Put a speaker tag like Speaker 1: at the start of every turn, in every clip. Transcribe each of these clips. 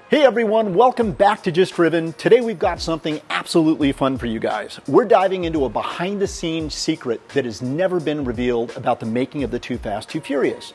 Speaker 1: Hey everyone, welcome back to Just Driven. Today we've got something absolutely fun for you guys. We're diving into a behind-the-scenes secret that has never been revealed about the making of the Too Fast, Too Furious.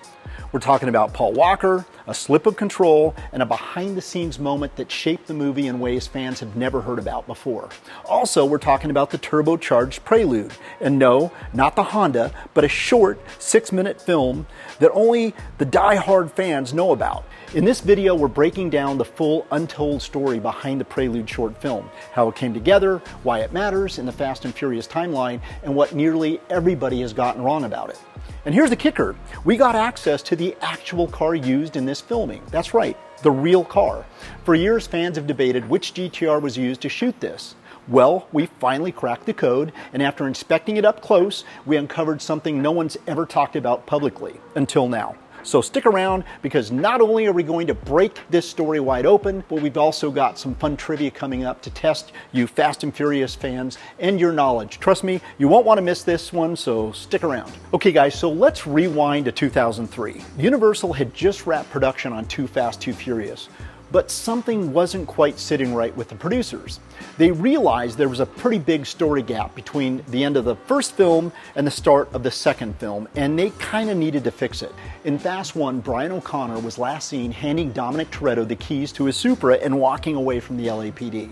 Speaker 1: We're talking about Paul Walker, a slip of control, and a behind-the-scenes moment that shaped the movie in ways fans have never heard about before. Also, we're talking about the Turbocharged Prelude. And no, not the Honda, but a short 6-minute film that only the die-hard fans know about. In this video, we're breaking down the full untold story behind the Prelude short film, how it came together, why it matters in the Fast and Furious timeline, and what nearly everybody has gotten wrong about it. And here's the kicker. We got access to the actual car used in this filming. That's right, the real car. For years, fans have debated which GTR was used to shoot this. Well, we finally cracked the code, and after inspecting it up close, we uncovered something no one's ever talked about publicly until now. So stick around, because not only are we going to break this story wide open, but we've also got some fun trivia coming up to test you Fast and Furious fans and your knowledge. Trust me, you won't want to miss this one, so stick around. Okay guys, so let's rewind to 2003. Universal had just wrapped production on Too Fast, Too Furious. But something wasn't quite sitting right with the producers. They realized there was a pretty big story gap between the end of the first film and the start of the second film, and they kind of needed to fix it. In Fast 1, Brian O'Connor was last seen handing Dominic Toretto the keys to his Supra and walking away from the LAPD.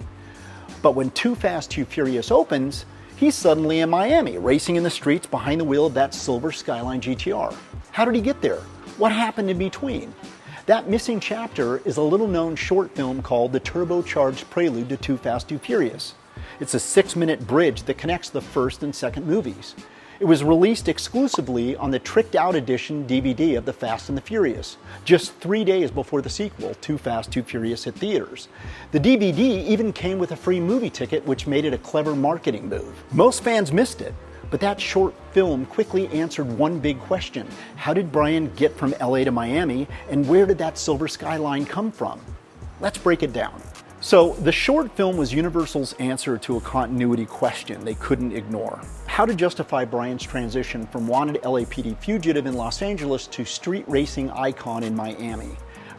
Speaker 1: But when Too Fast, Too Furious opens, he's suddenly in Miami, racing in the streets behind the wheel of that silver Skyline GTR. How did he get there? What happened in between? That missing chapter is a little-known short film called The Turbocharged Prelude to Too Fast, Too Furious. It's a 6-minute bridge that connects the first and second movies. It was released exclusively on the tricked-out edition DVD of The Fast and the Furious, just 3 days before the sequel, Too Fast, Too Furious, hit theaters. The DVD even came with a free movie ticket, which made it a clever marketing move. Most fans missed it. But that short film quickly answered one big question. How did Brian get from LA to Miami, and where did that silver Skyline come from? Let's break it down. So the short film was Universal's answer to a continuity question they couldn't ignore. How to justify Brian's transition from wanted LAPD fugitive in Los Angeles to street racing icon in Miami.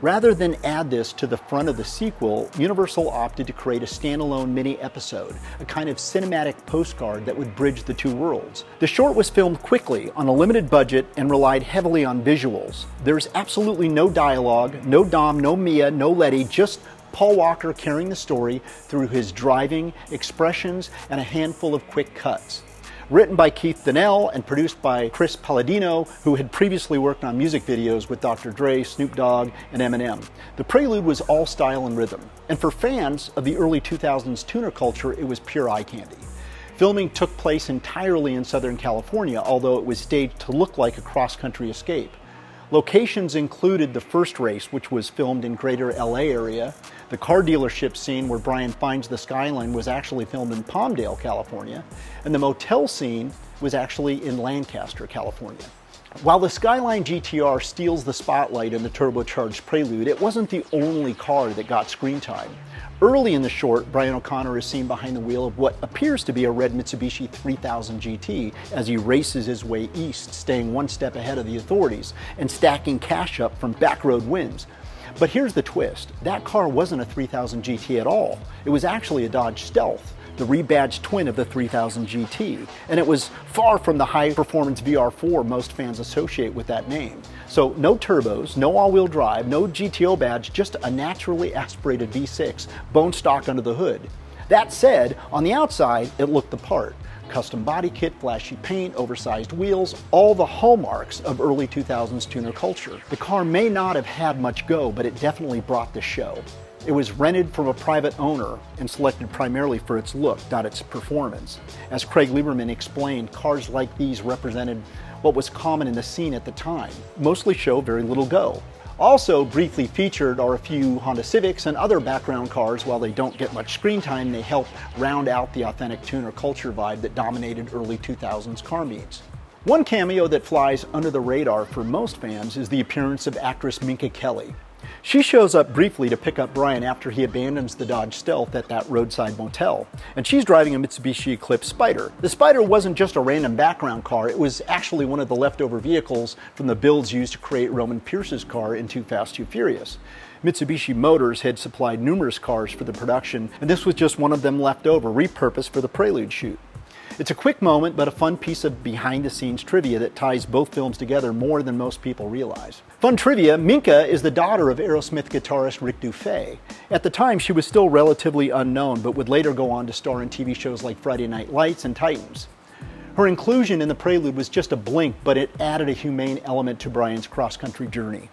Speaker 1: Rather than add this to the front of the sequel, Universal opted to create a standalone mini-episode, a kind of cinematic postcard that would bridge the two worlds. The short was filmed quickly on a limited budget and relied heavily on visuals. There's absolutely no dialogue, no Dom, no Mia, no Letty, just Paul Walker carrying the story through his driving, expressions, and a handful of quick cuts. Written by Keith Donnell and produced by Chris Palladino, who had previously worked on music videos with Dr. Dre, Snoop Dogg, and Eminem. The Prelude was all style and rhythm. And for fans of the early 2000s tuner culture, it was pure eye candy. Filming took place entirely in Southern California, although it was staged to look like a cross-country escape. Locations included the first race, which was filmed in greater LA area. The car dealership scene where Brian finds the Skyline was actually filmed in Palmdale, California. And the motel scene was actually in Lancaster, California. While the Skyline GTR steals the spotlight in the Turbocharged Prelude, it wasn't the only car that got screen time. Early in the short, Brian O'Connor is seen behind the wheel of what appears to be a red Mitsubishi 3000 GT as he races his way east, staying one step ahead of the authorities and stacking cash up from backroad wins. But here's the twist. That car wasn't a 3000 GT at all. It was actually a Dodge Stealth, the rebadged twin of the 3000 GT, and it was far from the high-performance VR4 most fans associate with that name. So no turbos, no all-wheel drive, no GTO badge, just a naturally aspirated V6, bone stock under the hood. That said, on the outside, it looked the part. Custom body kit, flashy paint, oversized wheels, all the hallmarks of early 2000s tuner culture. The car may not have had much go, but it definitely brought the show. It was rented from a private owner and selected primarily for its look, not its performance. As Craig Lieberman explained, cars like these represented what was common in the scene at the time, mostly show very little go. Also briefly featured are a few Honda Civics and other background cars. While they don't get much screen time, they help round out the authentic tuner culture vibe that dominated early 2000s car meets. One cameo that flies under the radar for most fans is the appearance of actress Minka Kelly. She shows up briefly to pick up Brian after he abandons the Dodge Stealth at that roadside motel, and she's driving a Mitsubishi Eclipse Spider. The Spider wasn't just a random background car, it was actually one of the leftover vehicles from the builds used to create Roman Pierce's car in Too Fast, Too Furious. Mitsubishi Motors had supplied numerous cars for the production, and this was just one of them left over, repurposed for the Prelude shoot. It's a quick moment, but a fun piece of behind-the-scenes trivia that ties both films together more than most people realize. Fun trivia, Minka is the daughter of Aerosmith guitarist Rick Dufay. At the time, she was still relatively unknown, but would later go on to star in TV shows like Friday Night Lights and Titans. Her inclusion in the Prelude was just a blink, but it added a humane element to Brian's cross-country journey.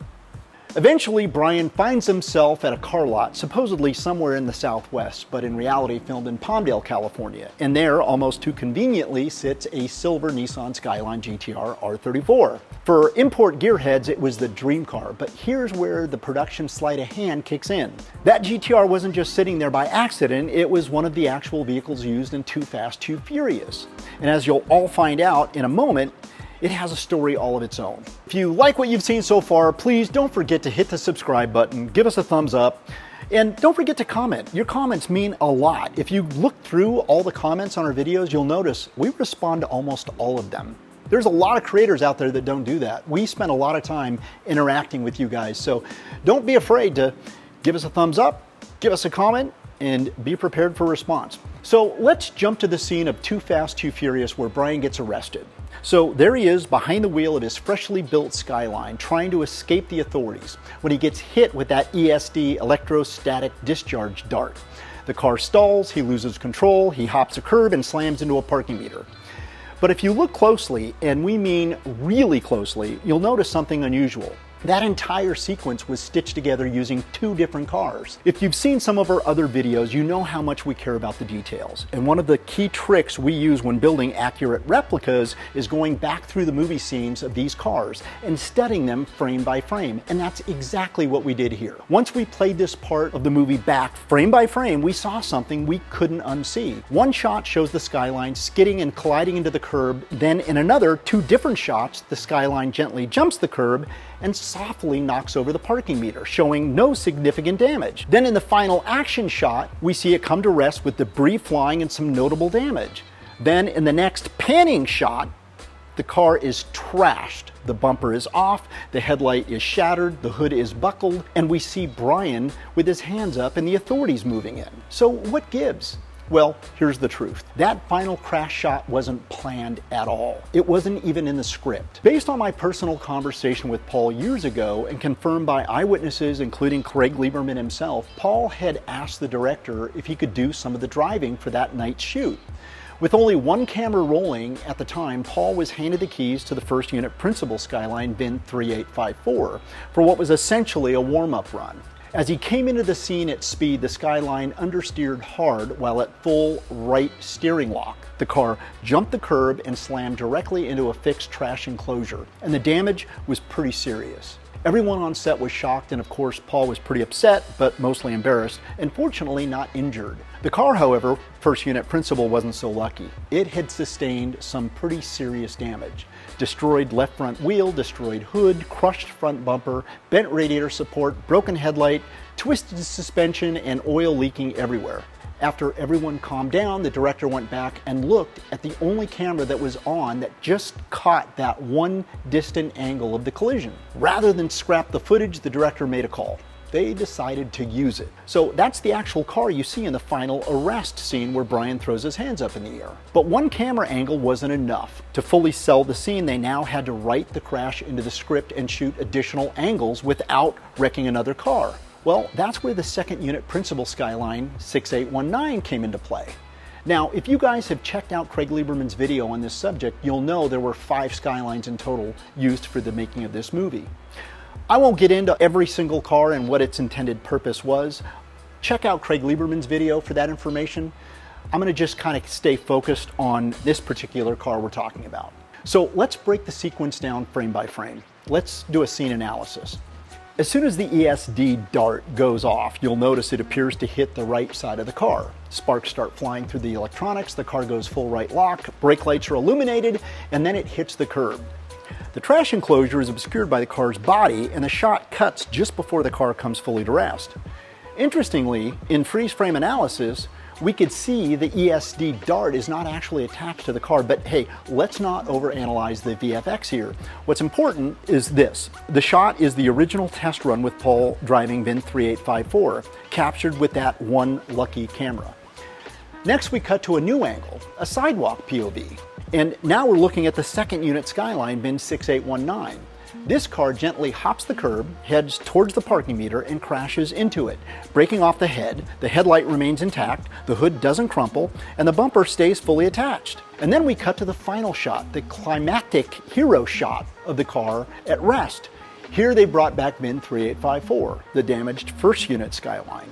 Speaker 1: Eventually, Brian finds himself at a car lot, supposedly somewhere in the Southwest, but in reality filmed in Palmdale, California. And there, almost too conveniently, sits a silver Nissan Skyline GTR R34. For import gearheads, it was the dream car, but here's where the production sleight of hand kicks in. That GTR wasn't just sitting there by accident, it was one of the actual vehicles used in Too Fast, Too Furious. And as you'll all find out in a moment, it has a story all of its own. If you like what you've seen so far, please don't forget to hit the subscribe button, give us a thumbs up, and don't forget to comment. Your comments mean a lot. If you look through all the comments on our videos, you'll notice we respond to almost all of them. There's a lot of creators out there that don't do that. We spend a lot of time interacting with you guys, so don't be afraid to give us a thumbs up, give us a comment, and be prepared for a response. So let's jump to the scene of Too Fast, Too Furious where Brian gets arrested. So there he is behind the wheel of his freshly built Skyline trying to escape the authorities when he gets hit with that ESD electrostatic discharge dart. The car stalls, he loses control, he hops a curb and slams into a parking meter. But if you look closely, and we mean really closely, you'll notice something unusual. That entire sequence was stitched together using two different cars. If you've seen some of our other videos, you know how much we care about the details. And one of the key tricks we use when building accurate replicas is going back through the movie scenes of these cars and studying them frame by frame. And that's exactly what we did here. Once we played this part of the movie back frame by frame, we saw something we couldn't unsee. One shot shows the Skyline skidding and colliding into the curb. Then in another, two different shots, the Skyline gently jumps the curb and softly knocks over the parking meter, showing no significant damage. Then in the final action shot, we see it come to rest with debris flying and some notable damage. Then in the next panning shot, the car is trashed. The bumper is off, the headlight is shattered, the hood is buckled, and we see Brian with his hands up and the authorities moving in. So what gives? Well, here's the truth. That final crash shot wasn't planned at all. It wasn't even in the script. Based on my personal conversation with Paul years ago and confirmed by eyewitnesses, including Craig Lieberman himself, Paul had asked the director if he could do some of the driving for that night's shoot. With only one camera rolling at the time, Paul was handed the keys to the first unit principal Skyline VIN 3854 for what was essentially a warm-up run. As he came into the scene at speed, the Skyline understeered hard while at full right steering lock. The car jumped the curb and slammed directly into a fixed trash enclosure, and the damage was pretty serious. Everyone on set was shocked, and of course Paul was pretty upset, but mostly embarrassed, and fortunately not injured. The car, however, first unit principal wasn't so lucky. It had sustained some pretty serious damage. Destroyed left front wheel, destroyed hood, crushed front bumper, bent radiator support, broken headlight, twisted suspension, and oil leaking everywhere. After everyone calmed down, the director went back and looked at the only camera that was on that just caught that one distant angle of the collision. Rather than scrap the footage, the director made a call. They decided to use it. So that's the actual car you see in the final arrest scene where Brian throws his hands up in the air. But one camera angle wasn't enough. To fully sell the scene, they now had to write the crash into the script and shoot additional angles without wrecking another car. Well, that's where the second unit principal Skyline 6819 came into play. Now, if you guys have checked out Craig Lieberman's video on this subject, you'll know there were 5 Skylines in total used for the making of this movie. I won't get into every single car and what its intended purpose was. Check out Craig Lieberman's video for that information. I'm going to just kind of stay focused on this particular car we're talking about. So let's break the sequence down frame by frame. Let's do a scene analysis. As soon as the ESD dart goes off, you'll notice it appears to hit the right side of the car. Sparks start flying through the electronics, the car goes full right lock, brake lights are illuminated, and then it hits the curb. The trash enclosure is obscured by the car's body, and the shot cuts just before the car comes fully to rest. Interestingly, in freeze frame analysis, we could see the ESD dart is not actually attached to the car, but hey, let's not overanalyze the VFX here. What's important is this. The shot is the original test run with Paul driving VIN 3854, captured with that one lucky camera. Next, we cut to a new angle, a sidewalk POV. And now we're looking at the second unit Skyline VIN 6819. This car gently hops the curb, heads towards the parking meter, and crashes into it, breaking off the head. The headlight remains intact, the hood doesn't crumple, and the bumper stays fully attached. And then we cut to the final shot, the climactic hero shot of the car at rest. Here they brought back VIN 3854, the damaged first unit Skyline.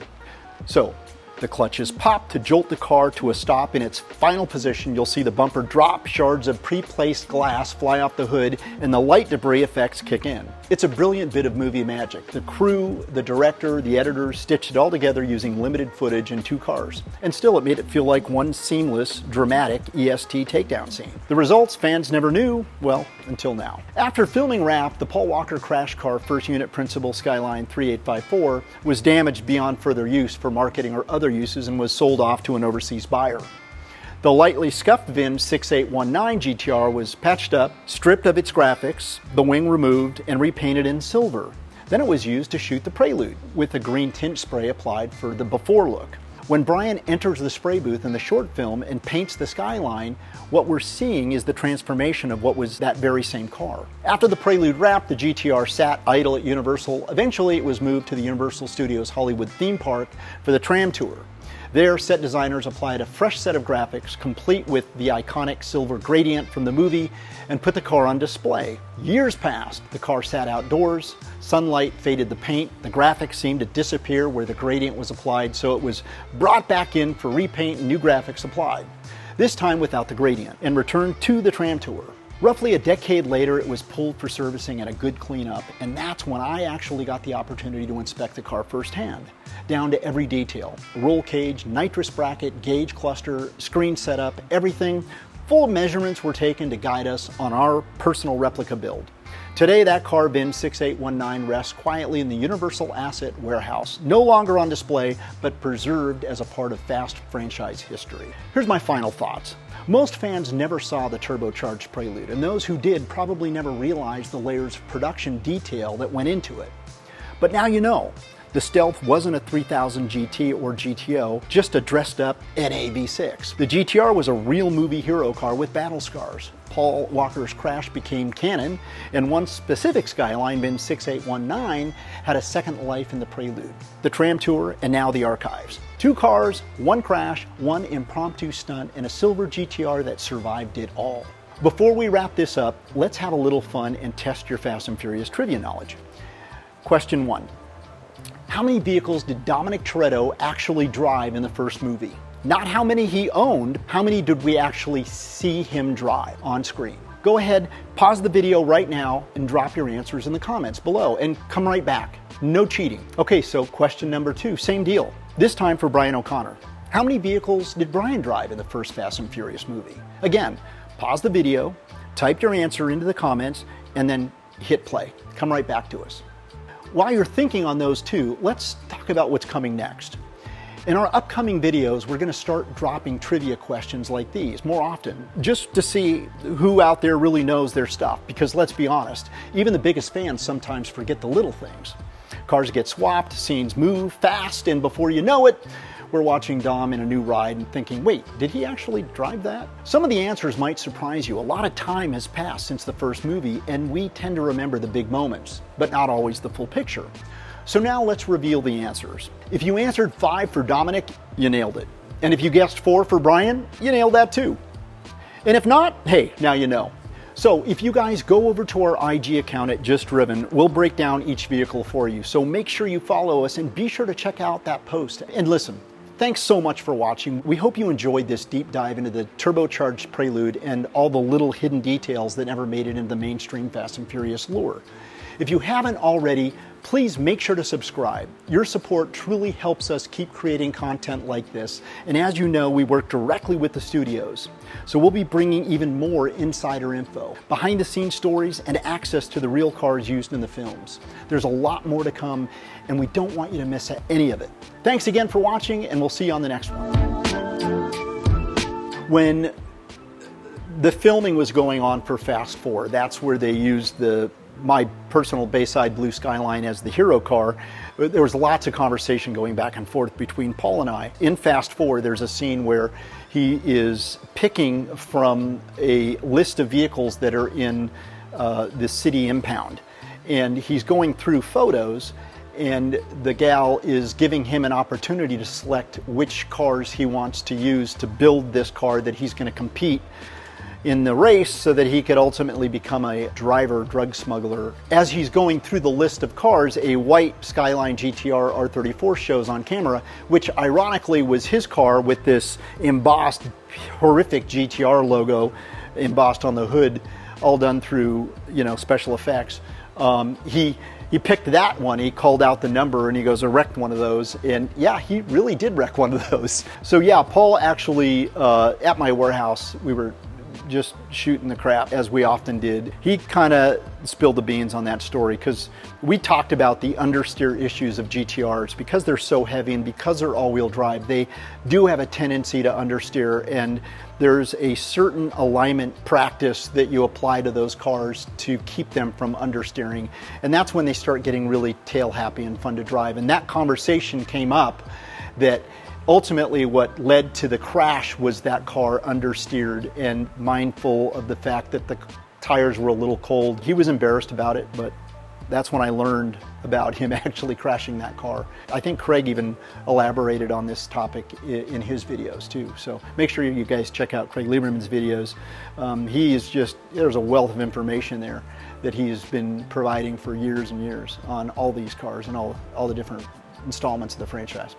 Speaker 1: So, the clutch is popped to jolt the car to a stop. In its final position, you'll see the bumper drop, shards of pre-placed glass fly off the hood, and the light debris effects kick in. It's a brilliant bit of movie magic. The crew, the director, the editors stitched it all together using limited footage in two cars. And still, it made it feel like one seamless, dramatic EST takedown scene. The results fans never knew, well, until now. After filming wrapped, the Paul Walker crash car first unit principal Skyline 3854 was damaged beyond further use for marketing or other uses and was sold off to an overseas buyer. The lightly scuffed VIN 6819 GTR was patched up, stripped of its graphics, the wing removed, and repainted in silver. Then it was used to shoot the Prelude, with a green tint spray applied for the before look. When Brian enters the spray booth in the short film and paints the Skyline, what we're seeing is the transformation of what was that very same car. After the Prelude wrapped, the GTR sat idle at Universal. Eventually, it was moved to the Universal Studios Hollywood theme park for the tram tour. There, set designers applied a fresh set of graphics, complete with the iconic silver gradient from the movie, and put the car on display. Years passed. The car sat outdoors. Sunlight faded the paint. The graphics seemed to disappear where the gradient was applied, so it was brought back in for repaint and new graphics applied, this time without the gradient, and returned to the tram tour. Roughly a decade later, it was pulled for servicing and a good cleanup, and that's when I actually got the opportunity to inspect the car firsthand, down to every detail. Roll cage, nitrous bracket, gauge cluster, screen setup, everything. Full measurements were taken to guide us on our personal replica build. Today, that car VIN 6819 rests quietly in the Universal Asset Warehouse, no longer on display, but preserved as a part of Fast franchise history. Here's my final thoughts. Most fans never saw the turbocharged Prelude, and those who did probably never realized the layers of production detail that went into it. But now you know. The Stealth wasn't a 3000 GT or GTO, just a dressed up NA V6. The GTR was a real movie hero car with battle scars. Paul Walker's crash became canon, and one specific Skyline VIN 6819 had a second life in the Prelude, the tram tour, and now the archives. Two cars, one crash, one impromptu stunt, and a silver GTR that survived it all. Before we wrap this up, let's have a little fun and test your Fast and Furious trivia knowledge. Question 1. How many vehicles did Dominic Toretto actually drive in the first movie? Not how many he owned, how many did we actually see him drive on screen? Go ahead, pause the video right now and drop your answers in the comments below and come right back. No cheating. Okay, so question number 2, same deal. This time for Brian O'Connor. How many vehicles did Brian drive in the first Fast and Furious movie? Again, pause the video, type your answer into the comments, and then hit play. Come right back to us. While you're thinking on those two, let's talk about what's coming next. In our upcoming videos, we're going to start dropping trivia questions like these more often, just to see who out there really knows their stuff, because let's be honest, even the biggest fans sometimes forget the little things. Cars get swapped, scenes move fast, and before you know it, we're watching Dom in a new ride and thinking, wait, did he actually drive that? Some of the answers might surprise you. A lot of time has passed since the first movie, and we tend to remember the big moments, but not always the full picture. So now let's reveal the answers. If you answered 5 for Dominic, you nailed it. And if you guessed 4 for Brian, you nailed that too. And if not, hey, now you know. So if you guys go over to our IG account at Just Driven, we'll break down each vehicle for you. So make sure you follow us and be sure to check out that post. And listen, thanks so much for watching. We hope you enjoyed this deep dive into the turbocharged Prelude and all the little hidden details that never made it into the mainstream Fast and Furious lore. If you haven't already, please make sure to subscribe. Your support truly helps us keep creating content like this. And as you know, we work directly with the studios. So we'll be bringing even more insider info, behind the scenes stories, and access to the real cars used in the films. There's a lot more to come, and we don't want you to miss any of it. Thanks again for watching, and we'll see you on the next one. When the filming was going on for Fast 4, that's where they used my personal Bayside Blue Skyline as the hero car. There was lots of conversation going back and forth between Paul and I. In Fast 4, there's a scene where he is picking from a list of vehicles that are in the city impound. And he's going through photos, and the gal is giving him an opportunity to select which cars he wants to use to build this car that he's going to compete in the race so that he could ultimately become a driver drug smuggler. As he's going through the list of cars, a white Skyline GTR R34 shows on camera, which ironically was his car with this embossed, horrific GTR logo embossed on the hood, all done through, you know, special effects. He picked that one, he called out the number, and he goes, I wrecked one of those. And yeah, he really did wreck one of those. So yeah, Paul actually, at my warehouse, we were just shooting the crap, as we often did. He kind of spilled the beans on that story, because we talked about the understeer issues of GTRs. Because they're so heavy and because they're all-wheel drive, they do have a tendency to understeer, and there's a certain alignment practice that you apply to those cars to keep them from understeering. And that's when they start getting really tail happy and fun to drive. And that conversation came up, that ultimately what led to the crash was that car understeered, and mindful of the fact that the tires were a little cold. He was embarrassed about it, but that's when I learned about him actually crashing that car. I think Craig even elaborated on this topic in his videos too. So make sure you guys check out Craig Lieberman's videos. He is just, there's a wealth of information there that he's been providing for years and years on all these cars and all the different installments of the franchise.